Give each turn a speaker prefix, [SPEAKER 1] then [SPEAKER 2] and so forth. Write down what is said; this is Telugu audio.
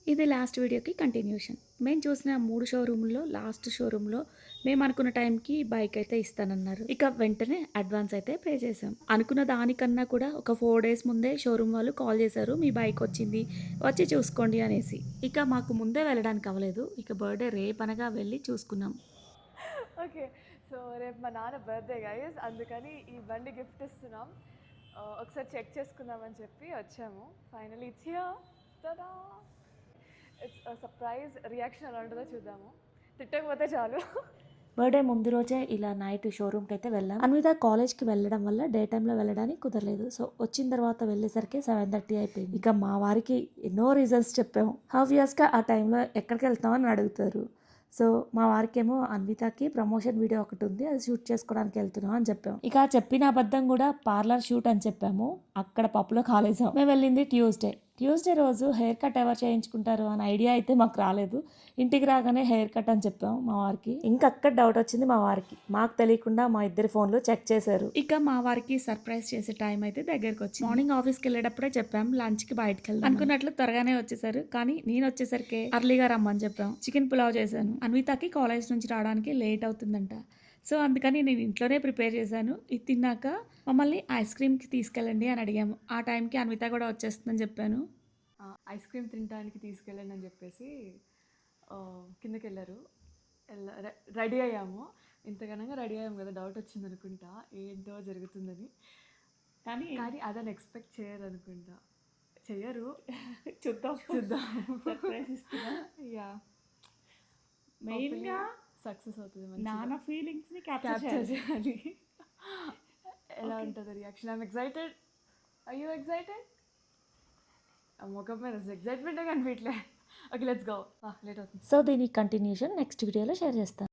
[SPEAKER 1] ఇది లాస్ట్ వీడియోకి కంటిన్యూషన్. మేము చూసిన 3 షోరూమ్‌లో లాస్ట్ షోరూమ్‌లో మేము అనుకున్న టైంకి బైక్ అయితే ఇస్తానన్నారు. ఇక వెంటనే అడ్వాన్స్ అయితే పే చేసాం. అనుకున్న దానికన్నా కూడా ఒక 4 డేస్ ముందే షోరూమ్ వాళ్ళు కాల్ చేశారు. మీ బైక్ వచ్చింది, వచ్చి చూసుకోండి అనేసి. ఇక మాకు ముందే వెళ్ళడానికి అవ్వలేదు. ఇక బర్త్‌డే రేపనగా వెళ్ళి చూసుకున్నాం.
[SPEAKER 2] ఓకే. సో, రేపు మా నాన్న బర్త్‌డే గైస్. అందుకని ఈ బండి గిఫ్ట్ ఇస్తున్నాం. ఒకసారి చెక్ చేసుకుందామని చెప్పి వచ్చాము. Finally it's here. Tada! It's surprise. Reaction ఎలా ఉంటుందో చూద్దాము. తిట్టకపోతే చాలు.
[SPEAKER 1] బర్త్‌డే ముందు రోజే ఇలా నైట్ షోరూమ్‌కి అయితే వెళ్ళాం. అన్విత కాలేజ్‌కి వెళ్ళడం వల్ల డే టైమ్‌లో వెళ్ళడానికి కుదరలేదు. సో, వచ్చిన తర్వాత వెళ్ళేసరికి 7:30 అయిపోయింది. ఇక మా వారికి ఎన్నో రీజన్స్ చెప్పాము. ఆబ్వియస్‌గా ఆ టైంలో ఎక్కడికి వెళ్తున్నావు అని అడుగుతారు. సో, మా వారికేమో అన్వితకి ప్రమోషన్ వీడియో ఒకటి ఉంది, అది షూట్ చేసుకోవడానికి వెళ్తున్నాం అని చెప్పాము. ఇక చెప్పిన అబద్ధం కూడా పార్లర్ షూట్ అని చెప్పాము. అక్కడ పప్పులో కాలేసాం. మేము వెళ్ళింది ట్యూస్డే రోజు హెయిర్ కట్ ఎవరు చేయించుకుంటారు అనే ఐడియా అయితే మాకు రాలేదు. ఇంటికి రాగానే హెయిర్ కట్ అని చెప్పాం మా వారికి. ఇంకా అక్కడ డౌట్ వచ్చింది మా వారికి. మాకు తెలియకుండా మా ఇద్దరి ఫోన్లు చెక్ చేశారు. ఇక మా వారికి సర్ప్రైజ్ చేసే టైం అయితే దగ్గరకు వచ్చింది. మార్నింగ్ ఆఫీస్కి వెళ్ళేటప్పుడే చెప్పాం లంచ్కి బయటకు వెళ్దాం అనుకున్నట్లు త్వరగానే వచ్చేసారు. కానీ నేను వచ్చేసరికి అర్లీగా రమ్మని చెప్పాం. చికెన్ పులావ్ చేశాను. అన్వితకి కాలేజ్ నుంచి రావడానికి లేట్ అవుతుందంట. సో అందుకని నేను ఇంట్లోనే ప్రిపేర్ చేశాను. ఇది తిన్నాక మమ్మల్ని ఐస్ క్రీమ్కి తీసుకెళ్ళండి అని అడిగాము. ఆ టైంకి అన్విత కూడా వచ్చేస్తుందని చెప్పాను.
[SPEAKER 2] ఐస్ క్రీమ్ తినడానికి తీసుకెళ్ళండి అని చెప్పేసి కిందకి వెళ్ళారు. రెడీ అయ్యాము. ఇంతగానంగా రెడీ అయ్యాము కదా, డౌట్ వచ్చింది అనుకుంటా ఏంటో జరుగుతుందని. కానీ అదని ఎక్స్పెక్ట్ చేయరు అనుకుంటా. చెయ్యరు. చూద్దాం.
[SPEAKER 1] సర్ప్రైజ్ ఇస్తున్నా.
[SPEAKER 2] యా,
[SPEAKER 1] మెయిన్గా
[SPEAKER 2] సక్సెస్ అవుతుంది.
[SPEAKER 1] నాన్న ఫీలింగ్స్ని
[SPEAKER 2] క్యాప్చర్ చేయాలి. ఎలా ఉంటుంది reaction? I'm excited. I you excited? ముఖం మీద ఎక్సైట్మెంటే కనిపించలే. Okay, let's go. లేట్ అవుతుంది.
[SPEAKER 1] సో దీని కంటిన్యూషన్ నెక్స్ట్ వీడియోలో షేర్ చేస్తాను.